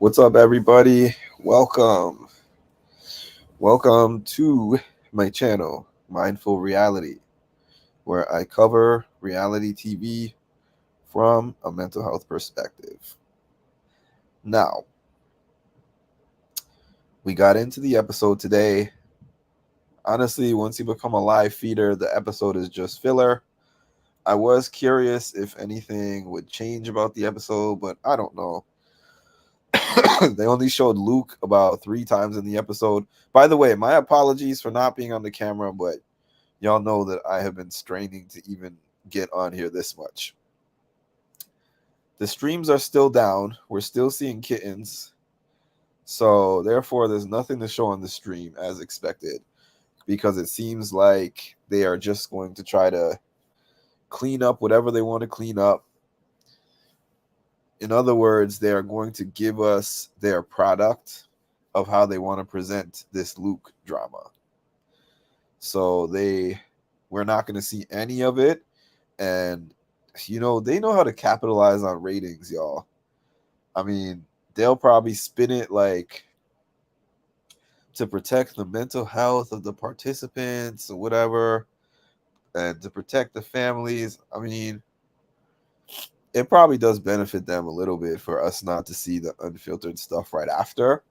What's up, everybody? Welcome. Welcome to my channel, Mindful Reality, where I cover reality TV from a mental health perspective. Now, we got into the episode today. Honestly, once you become a live feeder, the episode is just filler. I was curious if anything would change about the episode, but I don't know. They only showed Luke about 3 times in the episode. By the way, my apologies for not being on the camera, but y'all know that I have been straining to even get on here this much. The streams are still down. We're still seeing kittens. So therefore, there's nothing to show on the stream as expected because it seems like they are just going to try to clean up whatever they want to clean up. In other words, they are going to give us their product of how they want to present this Luke drama. So we're not going to see any of it. And, they know how to capitalize on ratings, y'all. I mean, they'll probably spin it like to protect the mental health of the participants or whatever, and to protect the families. I mean, it probably does benefit them a little bit for us not to see the unfiltered stuff right after.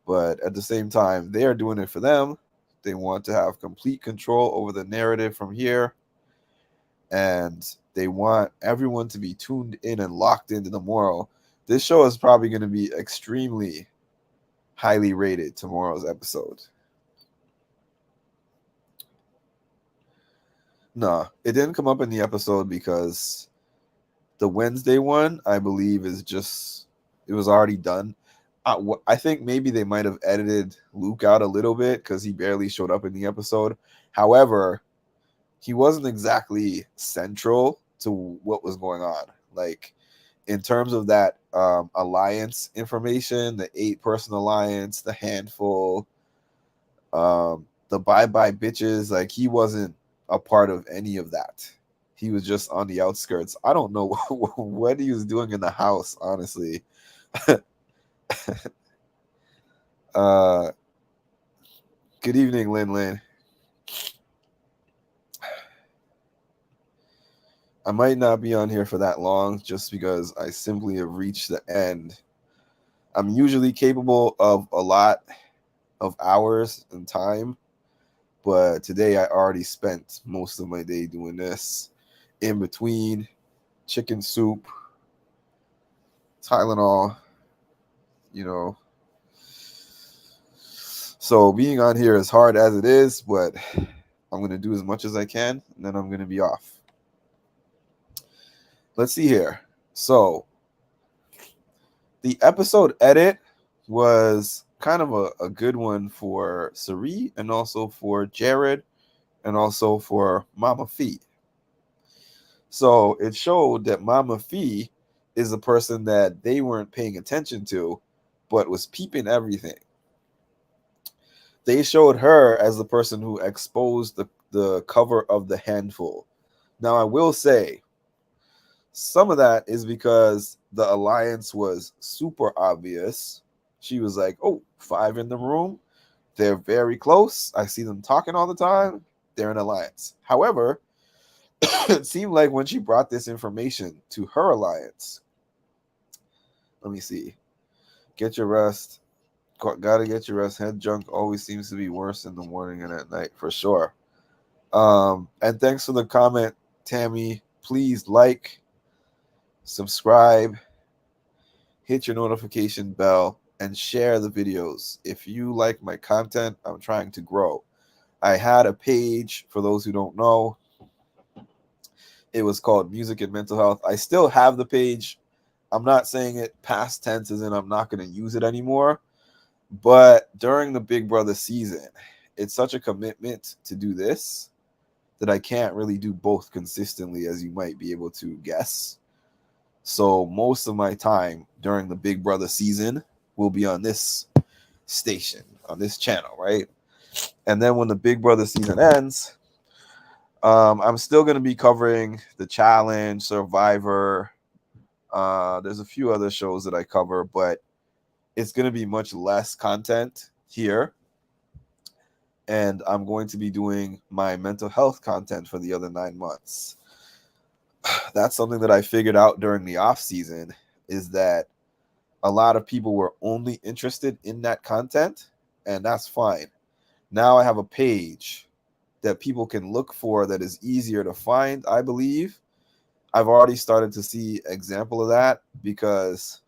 But at the same time, they are doing it for them. They want to have complete control over the narrative from here. And they want everyone to be tuned in and locked into the moral. This show is probably going to be extremely highly rated tomorrow's episode. No, it didn't come up in the episode because the Wednesday one, I believe, it was already done. I think maybe they might have edited Luke out a little bit because he barely showed up in the episode. However, he wasn't exactly central to what was going on. Like, in terms of that alliance information, the 8-person alliance, the handful, the bye-bye bitches, like, he wasn't a part of any of that. He was just on the outskirts. I don't know what he was doing in the house, honestly. Good evening, Lin Lin. I might not be on here for that long just because I simply have reached the end. I'm usually capable of a lot of hours and time, but today I already spent most of my day doing this. In between chicken soup, Tylenol, you know. So being on here as hard as it is, but I'm going to do as much as I can, and then I'm going to be off. Let's see here. So the episode edit was kind of a good one for Sari and also for Jared and also for Mama Fee. So it showed that Mama Fee is a person that they weren't paying attention to, but was peeping everything. They showed her as the person who exposed the cover of the handful. Now, I will say, some of that is because the alliance was super obvious. She was like, oh, 5 in the room. They're very close. I see them talking all the time. They're an alliance. However, it seemed like when she brought this information to her alliance, let me see. Get your rest. Gotta get your rest. Head junk always seems to be worse in the morning and at night, for sure. And thanks for the comment, Tammy. Please like, subscribe, hit your notification bell, and share the videos. If you like my content, I'm trying to grow. I had a page, for those who don't know. It was called Music and Mental Health. I still have the page. I'm not saying it past tense as in I'm not going to use it anymore. But during the Big Brother season, it's such a commitment to do this that I can't really do both consistently, as you might be able to guess. So most of my time during the Big Brother season will be on this station, on this channel, right? And then when the Big Brother season ends, I'm still going to be covering The Challenge, Survivor. There's a few other shows that I cover, but it's going to be much less content here. And I'm going to be doing my mental health content for the other 9 months. That's something that I figured out during the off season, is that a lot of people were only interested in that content, and that's fine. Now I have a page that people can look for that is easier to find, I believe. I've already started to see example of that because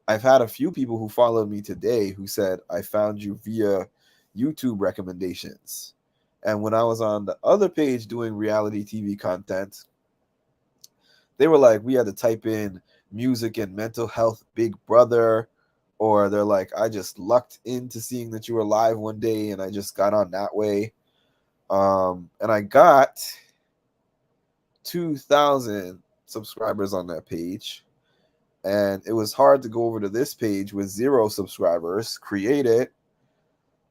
I've had a few people who followed me today who said, I found you via YouTube recommendations. And when I was on the other page doing reality TV content, they were like, we had to type in music and mental health Big Brother, or they're like, I just lucked into seeing that you were live one day and I just got on that way. And I got 2,000 subscribers on that page. And it was hard to go over to this page with 0 subscribers, create it,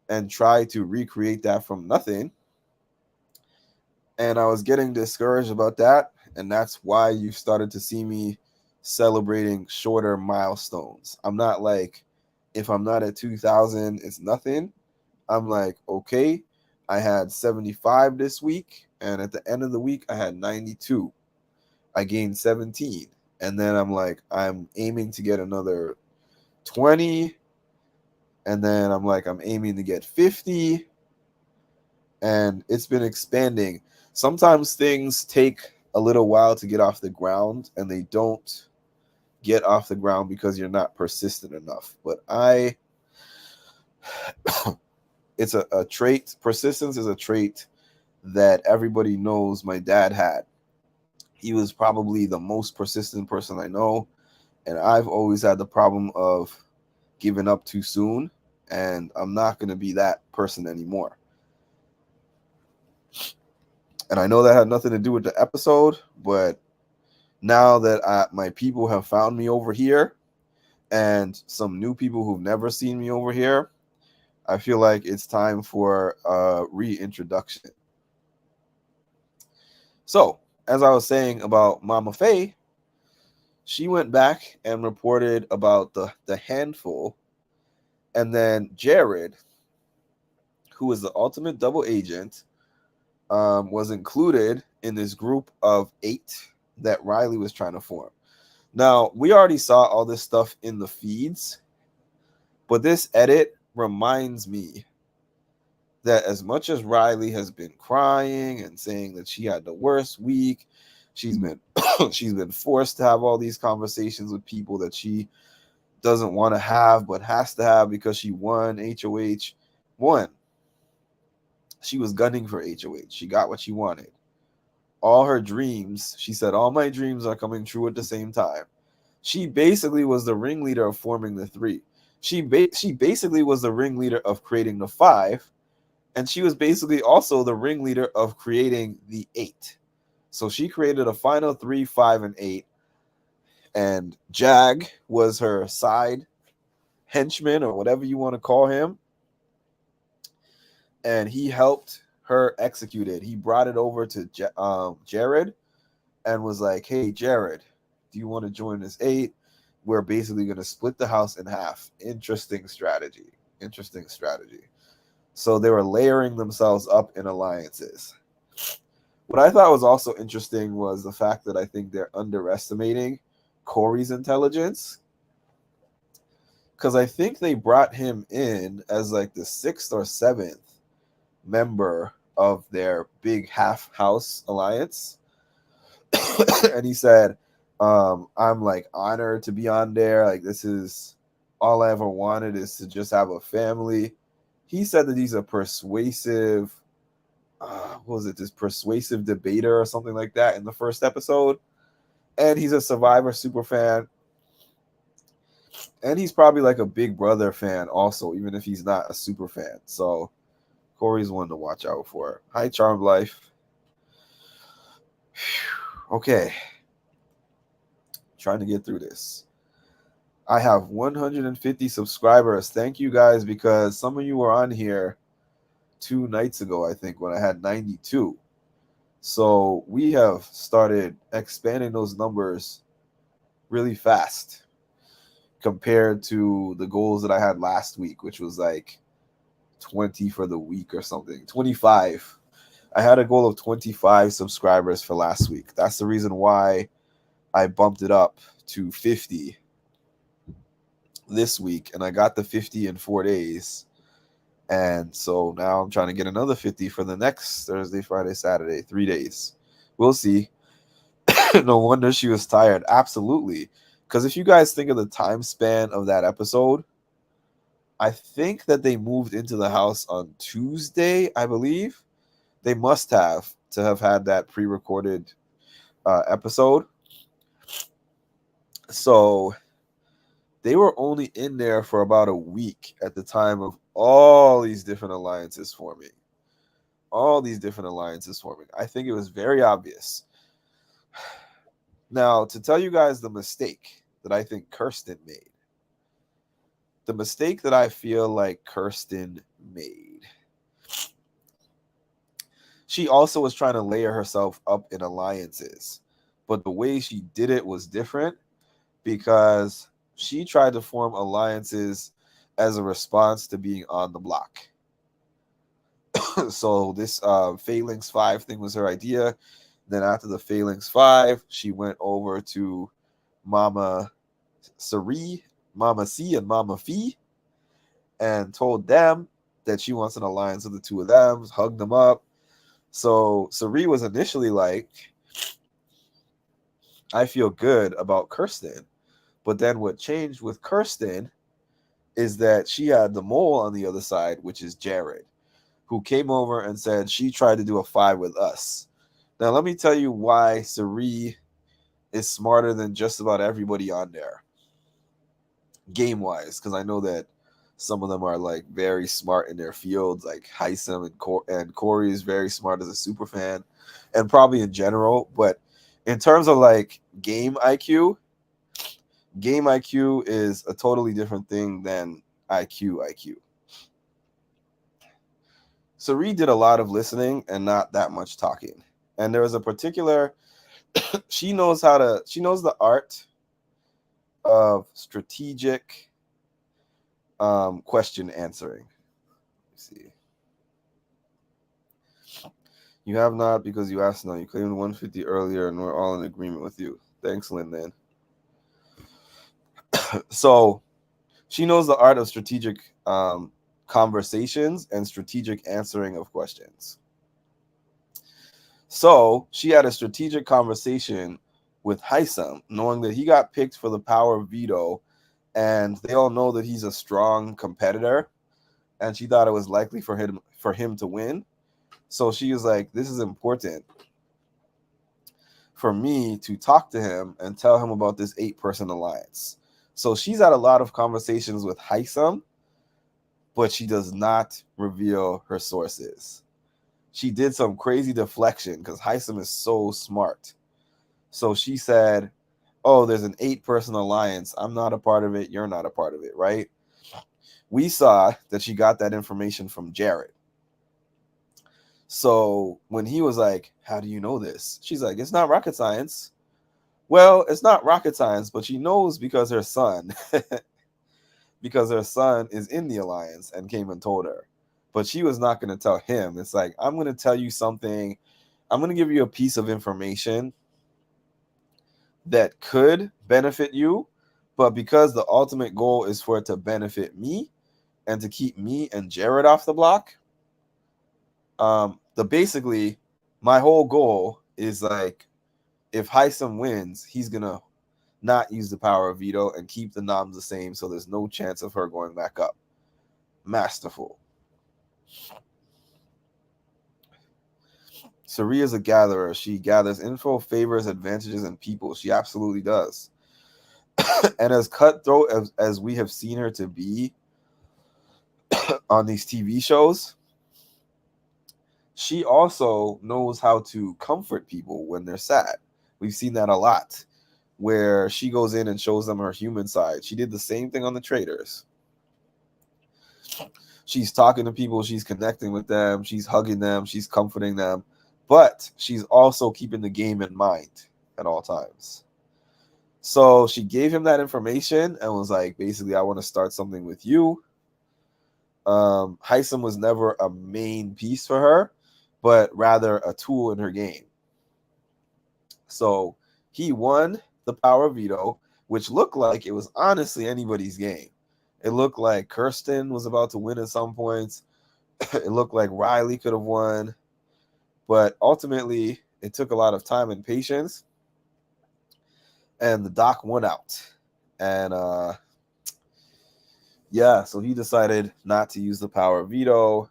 and try to recreate that from nothing. And I was getting discouraged about that. And that's why you started to see me celebrating shorter milestones. I'm not like, if I'm not at 2,000, it's nothing. I'm like, okay, I had 75 this week. And at the end of the week, I had 92. I gained 17. And then I'm like, I'm aiming to get another 20. And then I'm like, I'm aiming to get 50. And it's been expanding. Sometimes things take a little while to get off the ground, and they don't get off the ground because you're not persistent enough. But it's a trait. Persistence is a trait that everybody knows my dad had. He was probably the most persistent person I know. And I've always had the problem of giving up too soon. And I'm not going to be that person anymore. And I know that had nothing to do with the episode, but now that my people have found me over here and some new people who've never seen me over here, I feel like it's time for a reintroduction. So, as I was saying about Mama Faye, she went back and reported about the handful. And then Jared, who is the ultimate double agent, was included in this group of 8 that Riley was trying to form. Now, we already saw all this stuff in the feeds, but this edit reminds me that as much as Riley has been crying and saying that she had the worst week, she's been she's been forced to have all these conversations with people that she doesn't want to have but has to have because she won HOH. One, she was gunning for HOH. She got what she wanted. All her dreams, she said, all my dreams are coming true at the same time. She basically was the ringleader of forming the 3. She basically was the ringleader of creating the 5. And she was basically also the ringleader of creating the 8. So she created a final 3, 5, and 8. And Jag was her side henchman, or whatever you want to call him. And he helped her execute it. He brought it over to Jared and was like, hey, Jared, do you want to join this 8? We're basically going to split the house in half. Interesting strategy. So they were layering themselves up in alliances. What I thought was also interesting was the fact that I think they're underestimating Corey's intelligence. Because I think they brought him in as like the 6th or 7th member of their big half house alliance. And he said, I'm like honored to be on there. Like, this is all I ever wanted, is to just have a family. He said that he's a persuasive, this persuasive debater or something like that in the first episode. And he's a Survivor super fan. And he's probably like a Big Brother fan also, even if he's not a super fan. So Corey's one to watch out for. Hi, Charmed Life. Okay. Trying to get through this. I have 150 subscribers. Thank you guys, because some of you were on here 2 nights ago, I think, when I had 92. So we have started expanding those numbers really fast. compared to the goals that I had last week, which was like 20 for the week or something. 25. I had a goal of 25 subscribers for last week. That's the reason why I bumped it up to 50 this week, and I got the 50 in 4 days. And so now I'm trying to get another 50 for the next Thursday, Friday, Saturday, 3 days. We'll see. No wonder she was tired. Absolutely. Because if you guys think of the time span of that episode, I think that they moved into the house on Tuesday, I believe. They must have to have had that pre-recorded episode. So they were only in there for about a week at the time of all these different alliances forming. I think it was very obvious. Now, to tell you guys the mistake that I think Kirsten made, the mistake that I feel like Kirsten made, she also was trying to layer herself up in alliances, but the way she did it was different because she tried to form alliances as a response to being on the block. So this Phalanx 5 thing was her idea. Then after the Phalanx 5, she went over to Mama Sari, Mama C, and Mama Fee and told them that she wants an alliance with the two of them, hugged them up. So Sari was initially like, I feel good about Kirsten. But then what changed with Kirsten is that she had the mole on the other side, which is Jared, who came over and said she tried to do a 5 with us. Now, let me tell you why Sari is smarter than just about everybody on there, game-wise, because I know that some of them are like very smart in their fields, like Heisem and Corey is very smart as a super fan, and probably in general. But in terms of like game IQ is a totally different thing than IQ. Sari did a lot of listening and not that much talking. And there was a particular, she knows the art of strategic question answering. Let's see. You have not because you asked no. You claimed 150 earlier and we're all in agreement with you. Thanks, Lyndon. So she knows the art of strategic conversations and strategic answering of questions. So she had a strategic conversation with Heisem, knowing that he got picked for the power of veto, and they all know that he's a strong competitor, and she thought it was likely for him to win. So she was like, this is important for me to talk to him and tell him about this 8-person alliance. So she's had a lot of conversations with Heisem, but she does not reveal her sources. She did some crazy deflection because Heisem is so smart. So she said, oh, there's an 8-person alliance. I'm not a part of it. You're not a part of it, right? We saw that she got that information from Jared. So when he was like, how do you know this? She's like, it's not rocket science. Well, it's not rocket science, but she knows because her son, is in the alliance and came and told her. But she was not going to tell him. It's like, I'm going to tell you something. I'm going to give you a piece of information that could benefit you, but because the ultimate goal is for it to benefit me and to keep me and Jared off the block, basically my whole goal is like, if Heisem wins, he's gonna not use the power of veto and keep the noms the same, so there's no chance of her going back up. Masterful. Sari is a gatherer. She gathers info, favors, advantages, and people. She absolutely does. And as cutthroat as we have seen her to be on these TV shows, she also knows how to comfort people when they're sad. We've seen that a lot, where she goes in and shows them her human side. She did the same thing on the Traders. She's talking to people, she's connecting with them, she's hugging them, she's comforting them, but she's also keeping the game in mind at all times. So she gave him that information and was like, basically, I want to start something with you. Heisem was never a main piece for her, but rather a tool in her game. So he won the power veto, which looked like it was honestly anybody's game. It looked like Kirsten was about to win at some points. It looked like Riley could have won, but ultimately it took a lot of time and patience, and the doc won out. And yeah, so he decided not to use the power veto.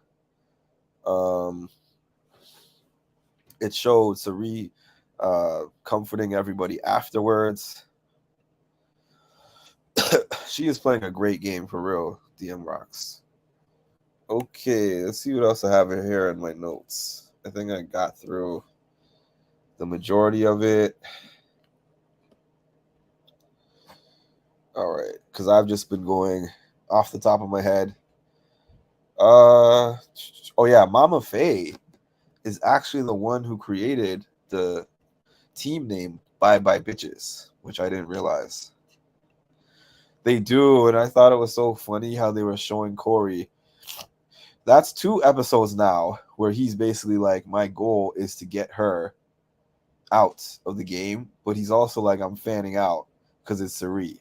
It showed Cirie comforting everybody afterwards. She is playing a great game for real, DM Rocks. Okay, let's see what else I have in here in my notes. I think I got through the majority of it. All right, because I've just been going off the top of my head. Oh yeah, Mama Faye is actually the one who created the team name Bye Bye Bitches, which I didn't realize. They do, and I thought it was so funny how they were showing Corey. That's 2 episodes now where he's basically like, my goal is to get her out of the game, but he's also like, I'm fanning out because it's Cirie.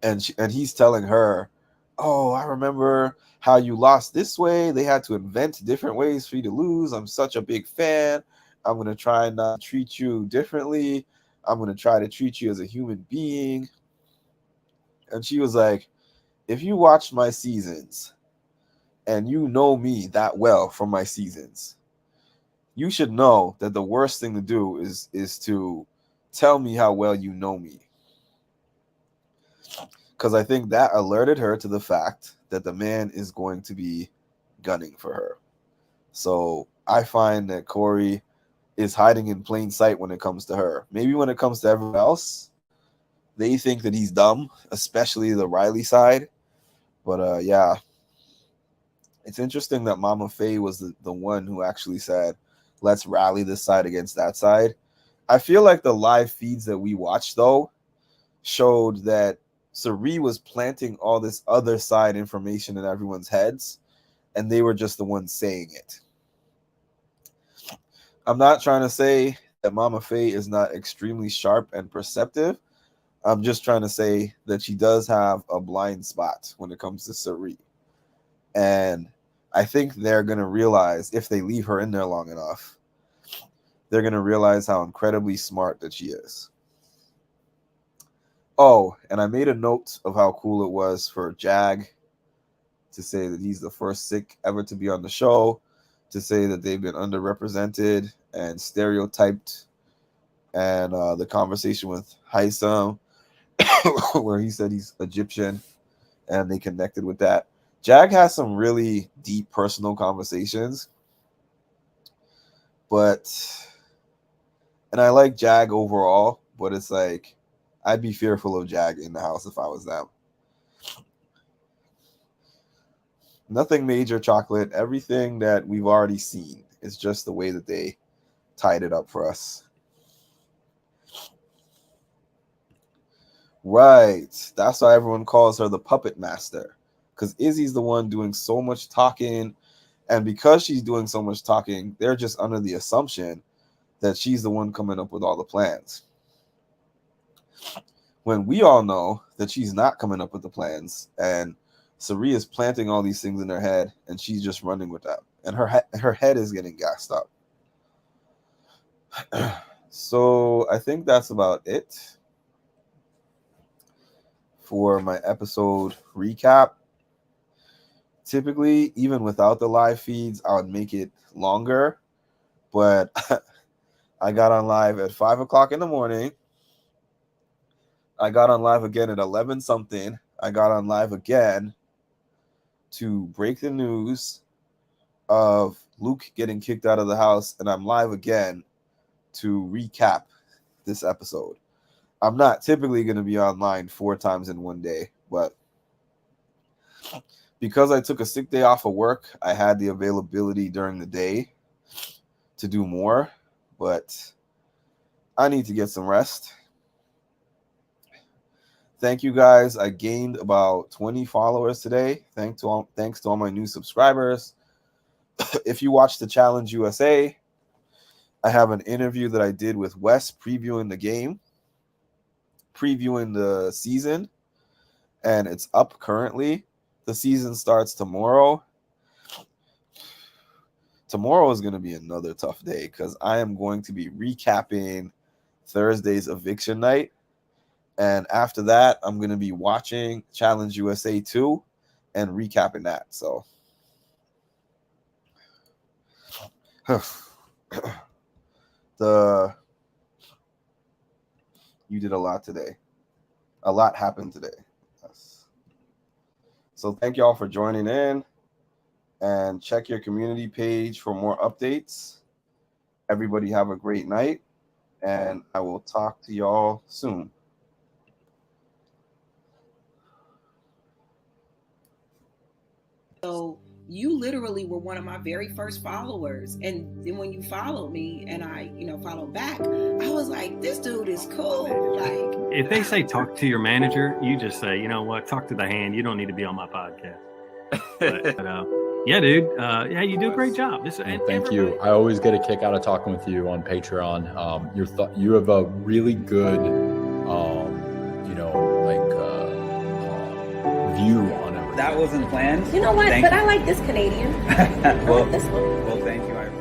And he's telling her, oh, I remember how you lost this way. They had to invent different ways for you to lose. I'm such a big fan. I'm going to try and not treat you differently. I'm going to try to treat you as a human being. And she was like, if you watched my seasons and you know me that well from my seasons, you should know that the worst thing to do is to tell me how well you know me. Because I think that alerted her to the fact that the man is going to be gunning for her. So I find that Corey is hiding in plain sight when it comes to her. Maybe when it comes to everyone else, they think that he's dumb, especially the Riley side. But yeah, it's interesting that Mama Faye was the one who actually said, let's rally this side against that side. I feel like the live feeds that we watched, though, showed that Cirie was planting all this other side information in everyone's heads, and they were just the ones saying it. I'm not trying to say that Mama Faye is not extremely sharp and perceptive. I'm just trying to say that she does have a blind spot when it comes to Cirie. And I think they're going to realize, if they leave her in there long enough, they're going to realize how incredibly smart that she is. Oh, and I made a note of how cool it was for Jag to say that he's the first Sikh ever to be on the show, to say that they've been underrepresented and stereotyped, and the conversation with Haisam, where he said he's Egyptian, and they connected with that. Jag has some really deep personal conversations, and I like Jag overall, but it's like, I'd be fearful of Jag in the house if I was them. Nothing major, Chocolate. Everything that we've already seen. It's just the way that they tied it up for us. Right. That's why everyone calls her the puppet master. Because Izzy's the one doing so much talking. And because she's doing so much talking, they're just under the assumption that she's the one coming up with all the plans. When we all know that she's not coming up with the plans, and Cirie is planting all these things in her head, and she's just running with them, and her head is getting gassed up. So I think that's about it for my episode recap. Typically, even without the live feeds, I would make it longer, but I got on live at 5 o'clock in the morning. I got on live again at 11 something. I got on live again to break the news of Luke getting kicked out of the house, and I'm live again to recap this episode. I'm not typically going to be online 4 times in one day, but because I took a sick day off of work, I had the availability during the day to do more, but I need to get some rest. Thank you guys. I gained about 20 followers today. Thanks to all my new subscribers. If you watch the Challenge USA, I have an interview that I did with Wes previewing the game, previewing the season, and it's up currently. The season starts tomorrow. Tomorrow is going to be another tough day because I am going to be recapping Thursday's eviction night. And after that, I'm going to be watching Challenge USA 2 and recapping that. So, you did a lot today. A lot happened today. Yes. So thank y'all for joining in, and check your community page for more updates. Everybody have a great night, and I will talk to y'all soon. So you literally were one of my very first followers, and then when you followed me and I followed back, I was like, this dude is cool. Like, if they say talk to your manager, you just say, you know what, talk to the hand. You don't need to be on my podcast. But, yeah, dude. Yeah, you do a great job. Thank you. I always get a kick out of talking with you on Patreon. You have a really good view on everything. That wasn't planned. You know what? But I like this Canadian. I like this one. Well, thank you.